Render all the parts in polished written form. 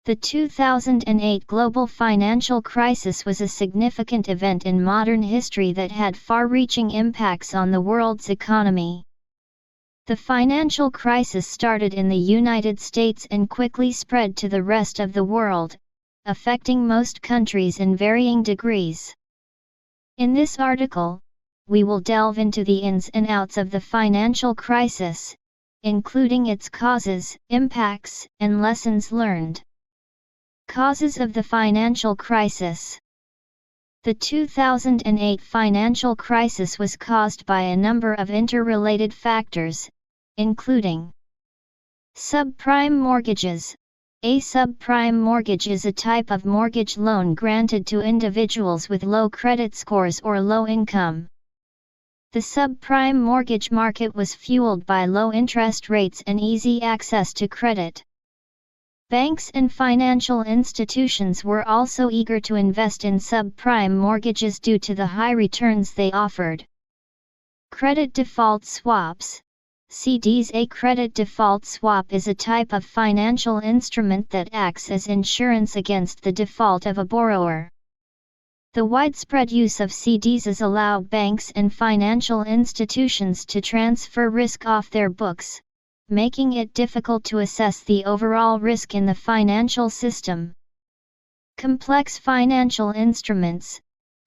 The 2008 global financial crisis was a significant event in modern history that had far-reaching impacts on the world's economy. The financial crisis started in the United States and quickly spread to the rest of the world, affecting most countries in varying degrees. In this article, we will delve into the ins and outs of the financial crisis, including its causes, impacts, and lessons learned. Causes of the financial crisis. The 2008 financial crisis was caused by a number of interrelated factors, including subprime mortgages. A subprime mortgage is a type of mortgage loan granted to individuals with low credit scores or low income. The subprime mortgage market was fueled by low interest rates and easy access to credit. Banks and financial institutions were also eager to invest in subprime mortgages due to the high returns they offered. Credit default swaps, CDs. A credit default swap is a type of financial instrument that acts as insurance against the default of a borrower. The widespread use of CDs allows banks and financial institutions to transfer risk off their books, making it difficult to assess the overall risk in the financial system. Complex financial instruments.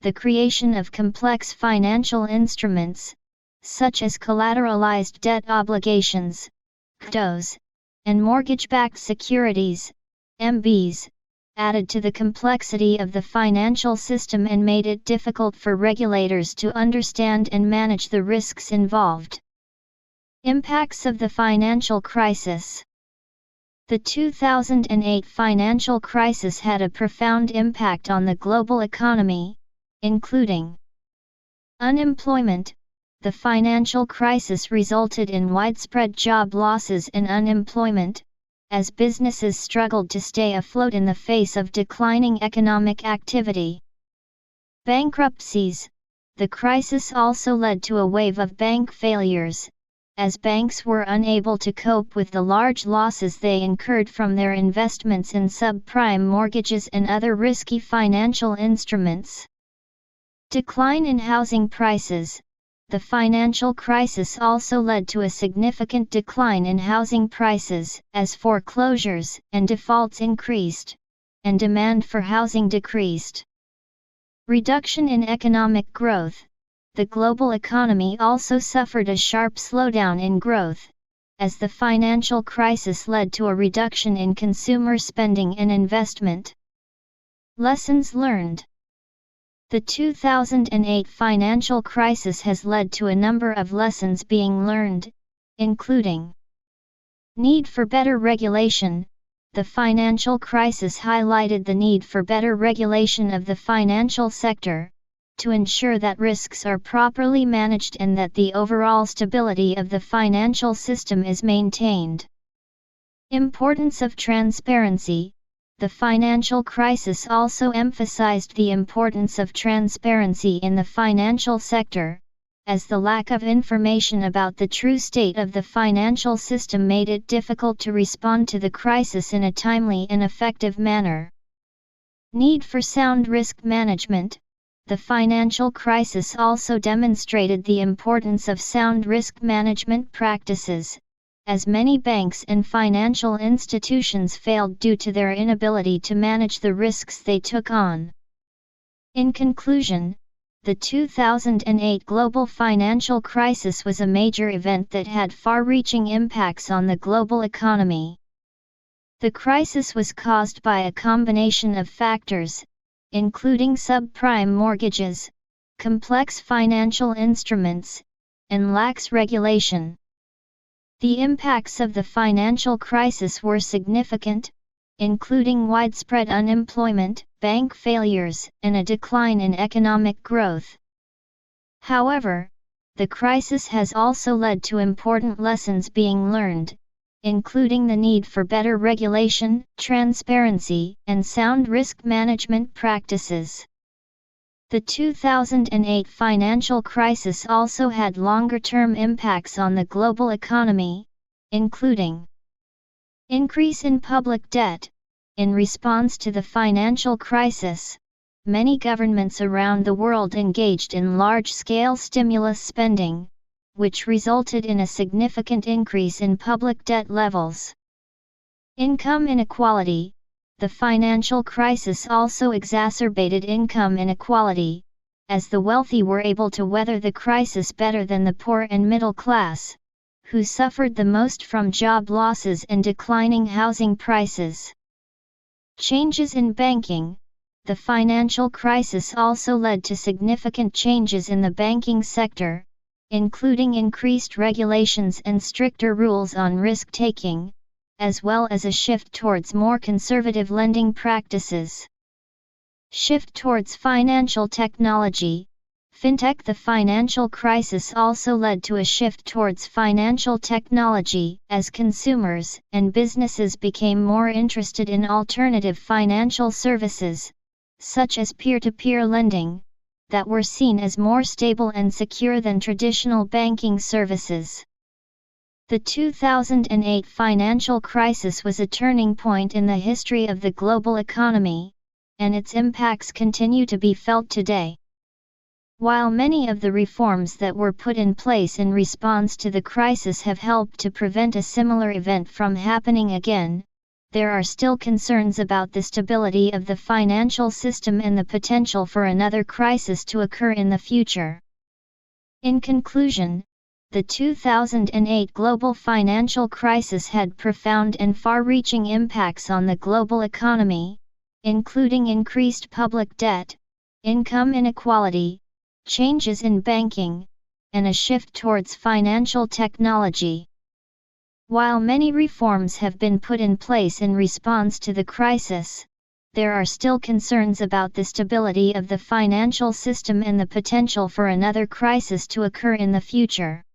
The creation of complex financial instruments, such as collateralized debt obligations, CDOs, and mortgage-backed securities, MBS, added to the complexity of the financial system and made it difficult for regulators to understand and manage the risks involved. Impacts of the financial crisis. The 2008 financial crisis had a profound impact on the global economy, including unemployment. The financial crisis resulted in widespread job losses and unemployment, as businesses struggled to stay afloat in the face of declining economic activity. Bankruptcies. The crisis also led to a wave of bank failures, as banks were unable to cope with the large losses they incurred from their investments in subprime mortgages and other risky financial instruments. Decline in housing prices. The financial crisis also led to a significant decline in housing prices, as foreclosures and defaults increased, and demand for housing decreased. Reduction in economic growth. The global economy also suffered a sharp slowdown in growth, as the financial crisis led to a reduction in consumer spending and investment. Lessons learned. The 2008 financial crisis has led to a number of lessons being learned, including need for better regulation. The financial crisis highlighted the need for better regulation of the financial sector, to ensure that risks are properly managed and that the overall stability of the financial system is maintained. Importance of transparency. The financial crisis also emphasized the importance of transparency in the financial sector, as the lack of information about the true state of the financial system made it difficult to respond to the crisis in a timely and effective manner. Need for sound risk management. The financial crisis also demonstrated the importance of sound risk management practices, as many banks and financial institutions failed due to their inability to manage the risks they took on. In conclusion, the 2008 global financial crisis was a major event that had far-reaching impacts on the global economy. The crisis was caused by a combination of factors, including subprime mortgages, complex financial instruments, and lax regulation. The impacts of the financial crisis were significant, including widespread unemployment, bank failures, and a decline in economic growth. However, the crisis has also led to important lessons being learned, including the need for better regulation, transparency, and sound risk management practices. The 2008 financial crisis also had longer-term impacts on the global economy, including increase in public debt. In response to the financial crisis, many governments around the world engaged in large-scale stimulus spending, which resulted in a significant increase in public debt levels. Income inequality. The financial crisis also exacerbated income inequality, as the wealthy were able to weather the crisis better than the poor and middle class, who suffered the most from job losses and declining housing prices. Changes in banking. The financial crisis also led to significant changes in the banking sector, including increased regulations and stricter rules on risk-taking, as well as a shift towards more conservative lending practices. Shift towards financial technology. Fintech. The financial crisis also led to a shift towards financial technology, as consumers and businesses became more interested in alternative financial services, such as peer-to-peer lending, that were seen as more stable and secure than traditional banking services. The 2008 financial crisis was a turning point in the history of the global economy, and its impacts continue to be felt today. While many of the reforms that were put in place in response to the crisis have helped to prevent a similar event from happening again, there are still concerns about the stability of the financial system and the potential for another crisis to occur in the future. In conclusion, the 2008 global financial crisis had profound and far-reaching impacts on the global economy, including increased public debt, income inequality, changes in banking, and a shift towards financial technology. While many reforms have been put in place in response to the crisis, there are still concerns about the stability of the financial system and the potential for another crisis to occur in the future.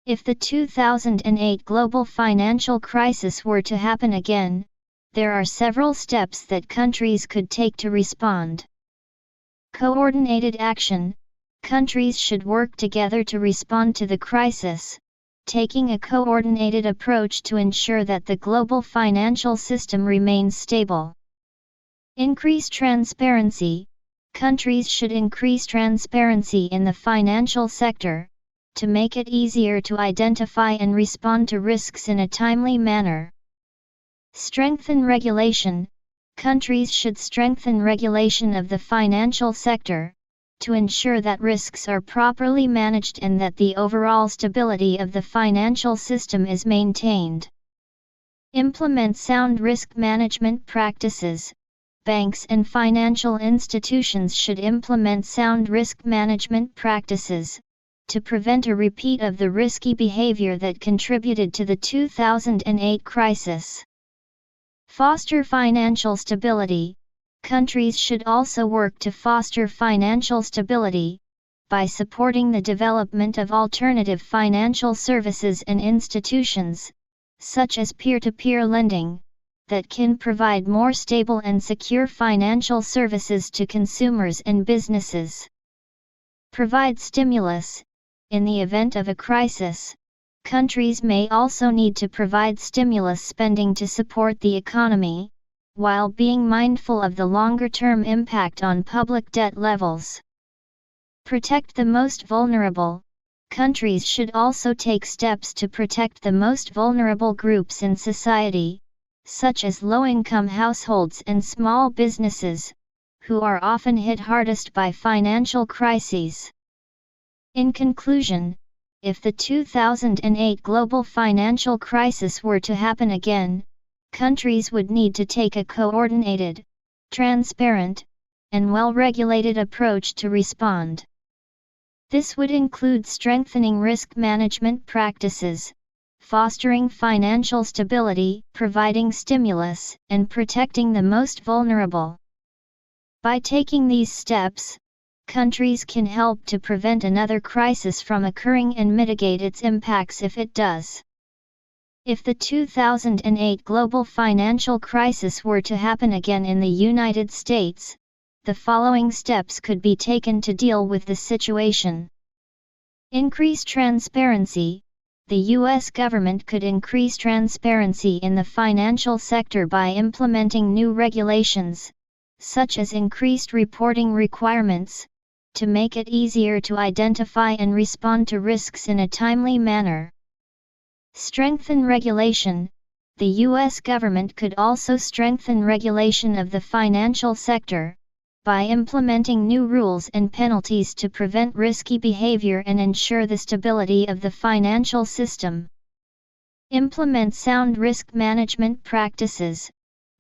If the 2008 global financial crisis were to happen again, there are several steps that countries could take to respond. Coordinated action. Countries should work together to respond to the crisis, taking a coordinated approach to ensure that the global financial system remains stable. Increase transparency. Countries should increase transparency in the financial sector, to make it easier to identify and respond to risks in a timely manner. Strengthen regulation. Countries should strengthen regulation of the financial sector, to ensure that risks are properly managed and that the overall stability of the financial system is maintained. Implement sound risk management practices. Banks and financial institutions should implement sound risk management practices, to prevent a repeat of the risky behavior that contributed to the 2008 crisis. Foster financial stability. Countries should also work to foster financial stability, by supporting the development of alternative financial services and institutions, such as peer-to-peer lending, that can provide more stable and secure financial services to consumers and businesses. Provide stimulus. In the event of a crisis, countries may also need to provide stimulus spending to support the economy, while being mindful of the longer-term impact on public debt levels. Protect the most vulnerable. Countries should also take steps to protect the most vulnerable groups in society, such as low-income households and small businesses, who are often hit hardest by financial crises. In conclusion, if the 2008 global financial crisis were to happen again, countries would need to take a coordinated, transparent, and well-regulated approach to respond. This would include strengthening risk management practices, fostering financial stability, providing stimulus, and protecting the most vulnerable. By taking these steps, countries can help to prevent another crisis from occurring and mitigate its impacts if it does. If the 2008 global financial crisis were to happen again in the United States, the following steps could be taken to deal with the situation. Increase transparency. the U.S. government could increase transparency in the financial sector by implementing new regulations, such as increased reporting requirements, to make it easier to identify and respond to risks in a timely manner. Strengthen regulation. The U.S. government could also strengthen regulation of the financial sector, by implementing new rules and penalties to prevent risky behavior and ensure the stability of the financial system. Implement sound risk management practices.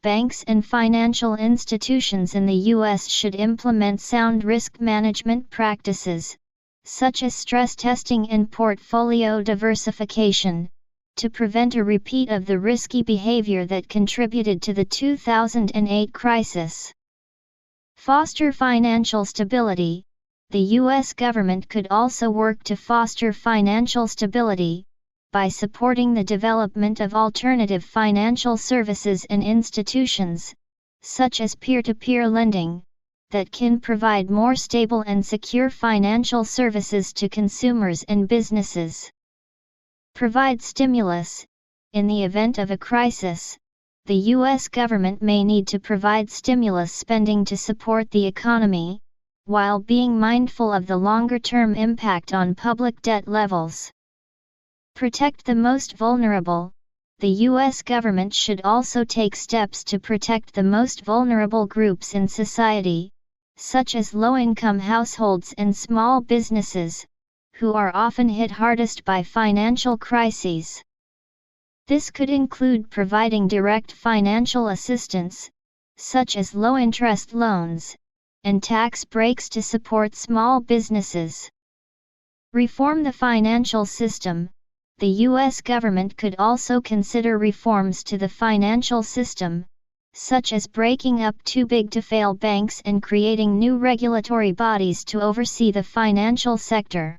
Banks and financial institutions in the U.S. should implement sound risk management practices, such as stress testing and portfolio diversification, to prevent a repeat of the risky behavior that contributed to the 2008 crisis. Foster financial stability. The U.S. government could also work to foster financial stability, by supporting the development of alternative financial services and institutions, such as peer-to-peer lending, that can provide more stable and secure financial services to consumers and businesses. Provide stimulus. In the event of a crisis, the U.S. government may need to provide stimulus spending to support the economy, while being mindful of the longer-term impact on public debt levels. Protect the most vulnerable. The U.S. government should also take steps to protect the most vulnerable groups in society, such as low-income households and small businesses, who are often hit hardest by financial crises. This could include providing direct financial assistance, such as low-interest loans, and tax breaks to support small businesses. Reform the financial system. The U.S. government could also consider reforms to the financial system, such as breaking up too-big-to-fail banks and creating new regulatory bodies to oversee the financial sector.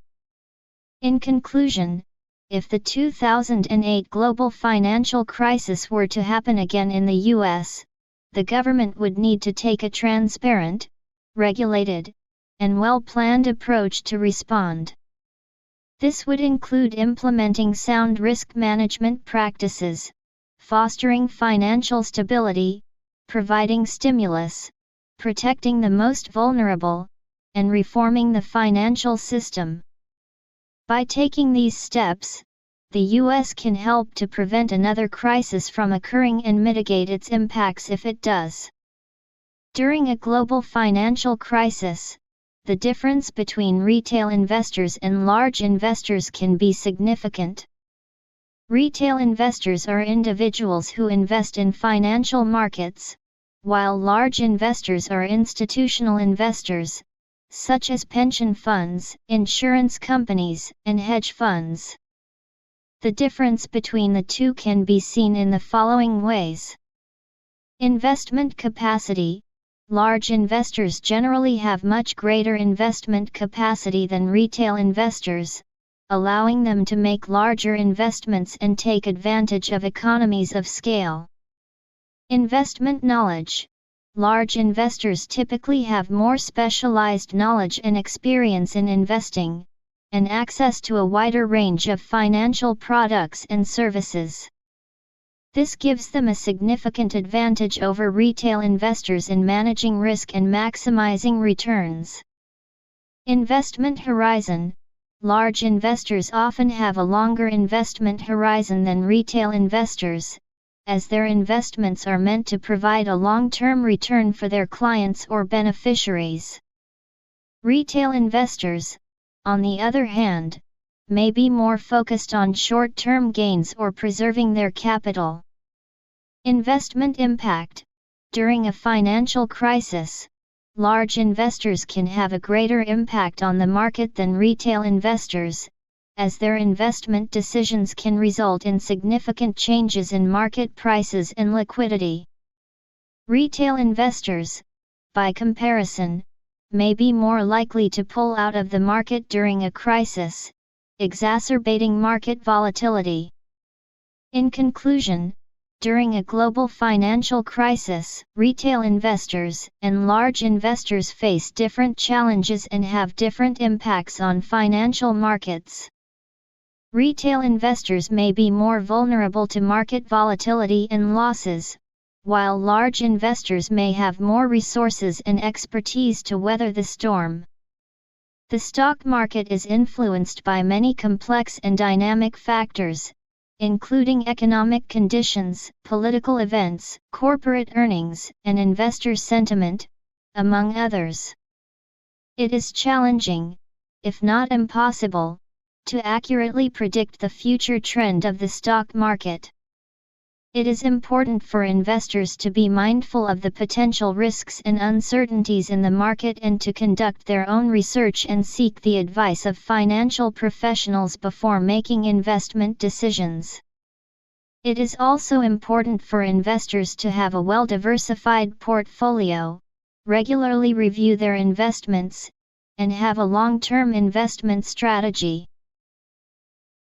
In conclusion, if the 2008 global financial crisis were to happen again in the U.S., the government would need to take a transparent, regulated, and well-planned approach to respond. This would include implementing sound risk management practices, fostering financial stability, providing stimulus, protecting the most vulnerable, and reforming the financial system. By taking these steps, the U.S. can help to prevent another crisis from occurring and mitigate its impacts if it does. During a global financial crisis, the difference between retail investors and large investors can be significant. Retail investors are individuals who invest in financial markets, while large investors are institutional investors, such as pension funds, insurance companies, and hedge funds. The difference between the two can be seen in the following ways. Investment capacity. Large investors generally have much greater investment capacity than retail investors, allowing them to make larger investments and take advantage of economies of scale. Investment knowledge. Large investors typically have more specialized knowledge and experience in investing, and access to a wider range of financial products and services. This gives them a significant advantage over retail investors in managing risk and maximizing returns. Investment horizon. Large investors often have a longer investment horizon than retail investors, as their investments are meant to provide a long-term return for their clients or beneficiaries. Retail investors, on the other hand, may be more focused on short-term gains or preserving their capital. Investment impact. During a financial crisis, large investors can have a greater impact on the market than retail investors, as their investment decisions can result in significant changes in market prices and liquidity. Retail investors, by comparison, may be more likely to pull out of the market during a crisis, exacerbating market volatility. In conclusion, during a global financial crisis, retail investors and large investors face different challenges and have different impacts on financial markets. Retail investors may be more vulnerable to market volatility and losses, while large investors may have more resources and expertise to weather the storm. The stock market is influenced by many complex and dynamic factors, including economic conditions, political events, corporate earnings, and investor sentiment, among others. It is challenging, if not impossible, to accurately predict the future trend of the stock market. It is important for investors to be mindful of the potential risks and uncertainties in the market and to conduct their own research and seek the advice of financial professionals before making investment decisions. It is also important for investors to have a well-diversified portfolio, regularly review their investments, and have a long-term investment strategy.